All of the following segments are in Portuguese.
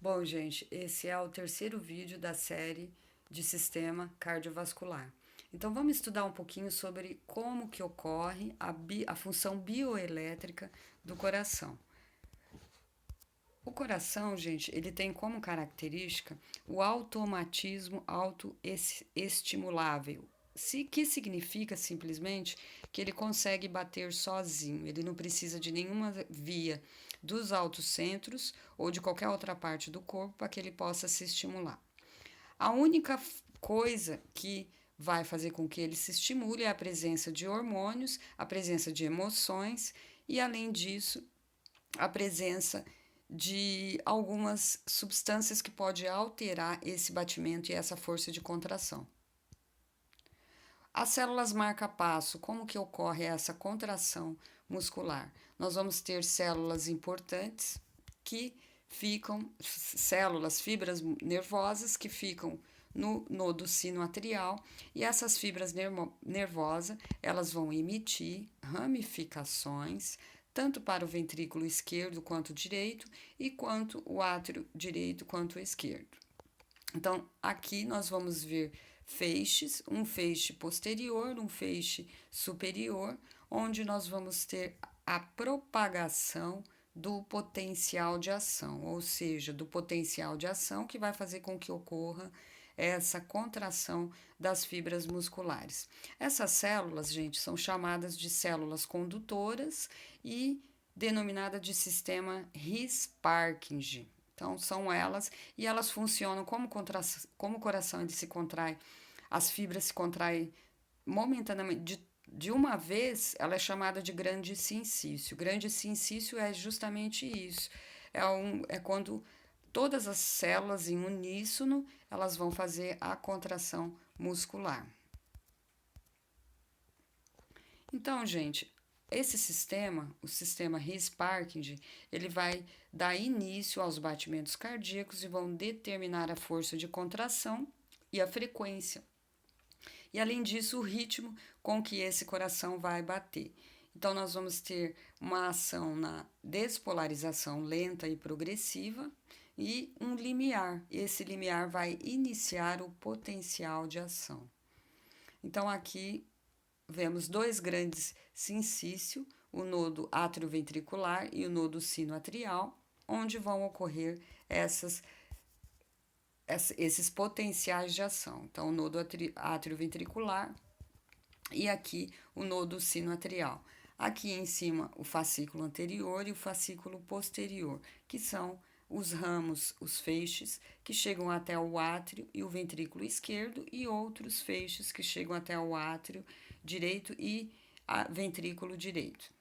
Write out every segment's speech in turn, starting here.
Bom, gente, esse é o terceiro vídeo da série de sistema cardiovascular. Então, vamos estudar um pouquinho sobre como que ocorre a função bioelétrica do coração. O coração, gente, ele tem como característica o automatismo autoestimulável, que significa simplesmente que ele consegue bater sozinho, ele não precisa de nenhuma via dos autocentros ou de qualquer outra parte do corpo para que ele possa se estimular. A única coisa que vai fazer com que ele se estimule é a presença de hormônios, a presença de emoções e, além disso, a presença de algumas substâncias que pode alterar esse batimento e essa força de contração. As células marca-passo, como que ocorre essa contração muscular? Nós vamos ter células importantes que ficam, células, fibras nervosas que ficam no nodo sinoatrial e essas fibras nervosas, elas vão emitir ramificações tanto para o ventrículo esquerdo quanto direito e quanto o átrio direito quanto o esquerdo. Então, aqui nós vamos ver feixes, um feixe posterior, um feixe superior, onde nós vamos ter a propagação do potencial de ação, ou seja, do potencial de ação que vai fazer com que ocorra essa contração das fibras musculares. Essas células, gente, são chamadas de células condutoras e denominada de sistema His-Purkinje. Então, são elas e elas funcionam como o coração ele se contrai, as fibras se contraem momentaneamente, de uma vez, ela é chamada de grande sincício. Grande sincício é justamente isso. É quando todas as células em uníssono, elas vão fazer a contração muscular. Então, gente, esse sistema, o sistema His-Purkinje, ele vai dar início aos batimentos cardíacos e vão determinar a força de contração e a frequência. E além disso, o ritmo com que esse coração vai bater. Então, nós vamos ter uma ação na despolarização lenta e progressiva e um limiar. Esse limiar vai iniciar o potencial de ação. Então, aqui vemos dois grandes sincício, o nodo atrioventricular e o nodo sinoatrial, onde vão ocorrer esses potenciais de ação. Então, o nodo atrioventricular e aqui o nodo sinoatrial. Aqui em cima o fascículo anterior e o fascículo posterior, que são os ramos, os feixes que chegam até o átrio e o ventrículo esquerdo e outros feixes que chegam até o átrio direito e ventrículo direito.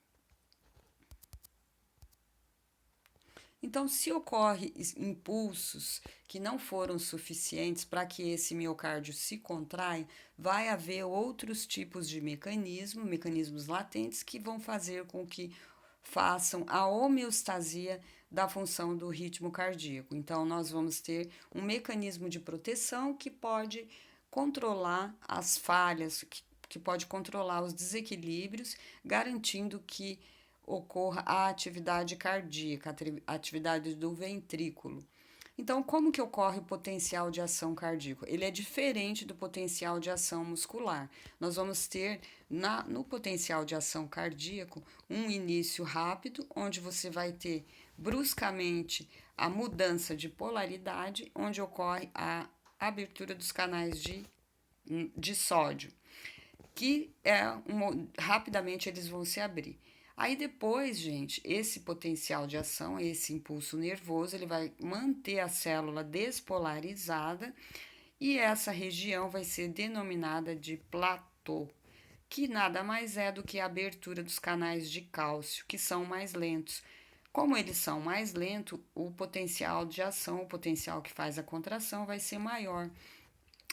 Então, se ocorre impulsos que não foram suficientes para que esse miocárdio se contraia, vai haver outros tipos de mecanismos latentes, que vão fazer com que façam a homeostasia da função do ritmo cardíaco. Então, nós vamos ter um mecanismo de proteção que pode controlar as falhas, que pode controlar os desequilíbrios, garantindo que ocorra a atividade cardíaca, a atividade do ventrículo. Então, como que ocorre o potencial de ação cardíaco? Ele é diferente do potencial de ação muscular. Nós vamos ter no potencial de ação cardíaco um início rápido, onde você vai ter bruscamente a mudança de polaridade, onde ocorre a abertura dos canais de sódio, que rapidamente eles vão se abrir. Aí depois, gente, esse potencial de ação, esse impulso nervoso, ele vai manter a célula despolarizada e essa região vai ser denominada de platô, que nada mais é do que a abertura dos canais de cálcio, que são mais lentos. Como eles são mais lentos, o potencial de ação, o potencial que faz a contração, vai ser maior.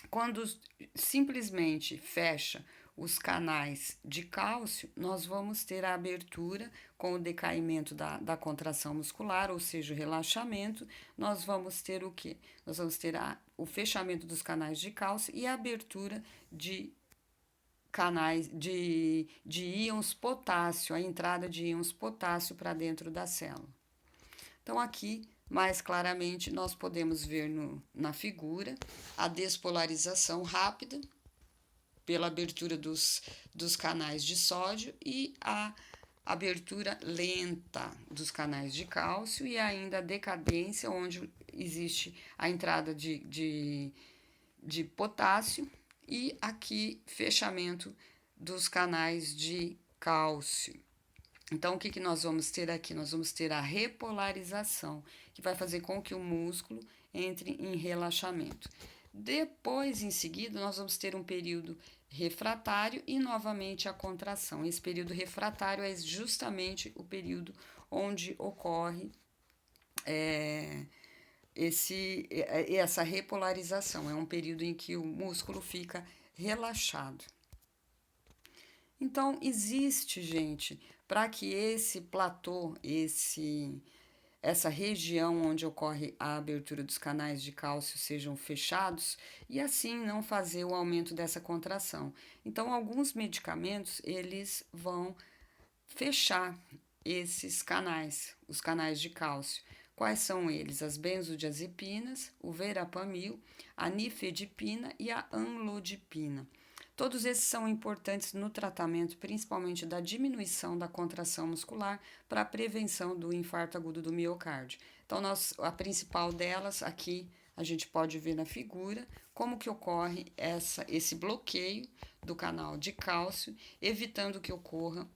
Quando simplesmente fecha os canais de cálcio, nós vamos ter a abertura com o decaimento da contração muscular, ou seja, o relaxamento. Nós vamos ter o quê? Nós vamos ter o fechamento dos canais de cálcio e a abertura de canais de íons potássio, a entrada de íons potássio para dentro da célula. Então, aqui mais claramente nós podemos ver na figura a despolarização rápida pela abertura dos canais de sódio e a abertura lenta dos canais de cálcio e ainda a decadência, onde existe a entrada de potássio e aqui fechamento dos canais de cálcio. Então, o que nós vamos ter aqui? Nós vamos ter a repolarização, que vai fazer com que o músculo entre em relaxamento. Depois, em seguida, nós vamos ter um período refratário e novamente a contração. Esse período refratário é justamente o período onde ocorre essa repolarização. É um período em que o músculo fica relaxado. Então, existe, gente, para que esse platô, essa região onde ocorre a abertura dos canais de cálcio sejam fechados e assim não fazer o aumento dessa contração. Então, alguns medicamentos, eles vão fechar esses canais, os canais de cálcio. Quais são eles? As benzodiazepinas, o verapamil, a nifedipina e a amlodipina. Todos esses são importantes no tratamento, principalmente da diminuição da contração muscular para a prevenção do infarto agudo do miocárdio. Então, a principal delas, aqui a gente pode ver na figura, como que ocorre esse bloqueio do canal de cálcio, evitando que ocorra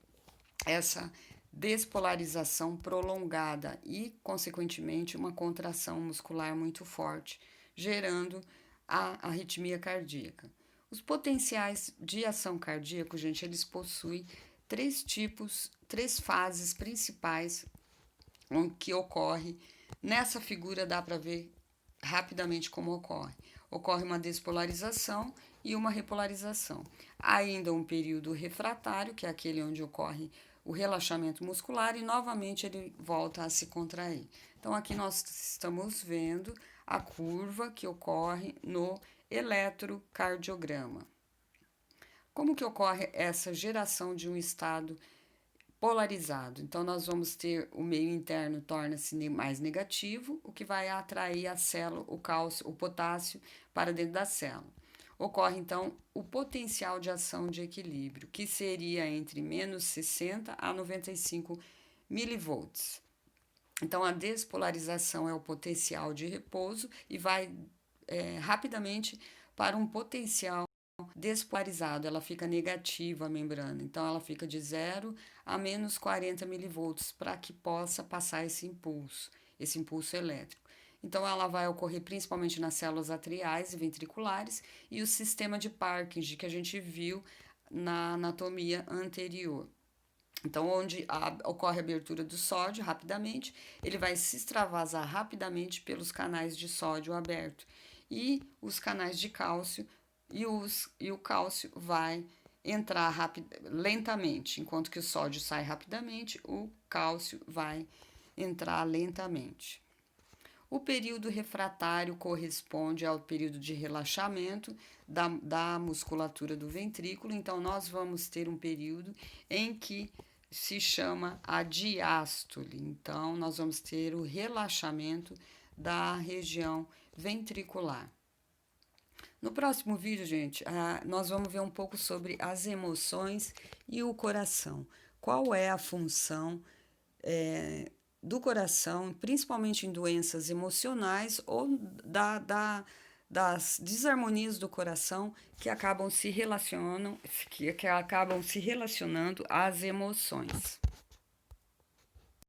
essa despolarização prolongada e, consequentemente, uma contração muscular muito forte, gerando a arritmia cardíaca. Os potenciais de ação cardíaca, gente, eles possuem três fases principais que ocorre. Nessa figura dá para ver rapidamente como ocorre. Ocorre uma despolarização e uma repolarização. Há ainda um período refratário, que é aquele onde ocorre o relaxamento muscular e novamente ele volta a se contrair. Então, aqui nós estamos vendo a curva que ocorre no eletrocardiograma. Como que ocorre essa geração de um estado polarizado? Então, nós vamos ter o meio interno torna-se mais negativo, o que vai atrair a célula, o cálcio, o potássio para dentro da célula. Ocorre, então, o potencial de ação de equilíbrio, que seria entre menos 60 a 95 milivolts. Então, a despolarização é o potencial de repouso e vai rapidamente para um potencial despolarizado. Ela fica negativa a membrana, então ela fica de 0 a menos 40 milivolts para que possa passar esse impulso elétrico. Então, ela vai ocorrer principalmente nas células atriais e ventriculares e o sistema de Parkinson, que a gente viu na anatomia anterior. Então, onde ocorre a abertura do sódio rapidamente, ele vai se extravasar rapidamente pelos canais de sódio aberto. E os canais de cálcio e o cálcio vai entrar lentamente. Enquanto que o sódio sai rapidamente, o cálcio vai entrar lentamente. O período refratário corresponde ao período de relaxamento da musculatura do ventrículo. Então, nós vamos ter um período em que se chama a diástole. Então, nós vamos ter o relaxamento da região ventricular. No próximo vídeo, gente, nós vamos ver um pouco sobre as emoções e o coração. Qual é a função do coração, principalmente em doenças emocionais ou das desarmonias do coração que acabam se relacionando às emoções.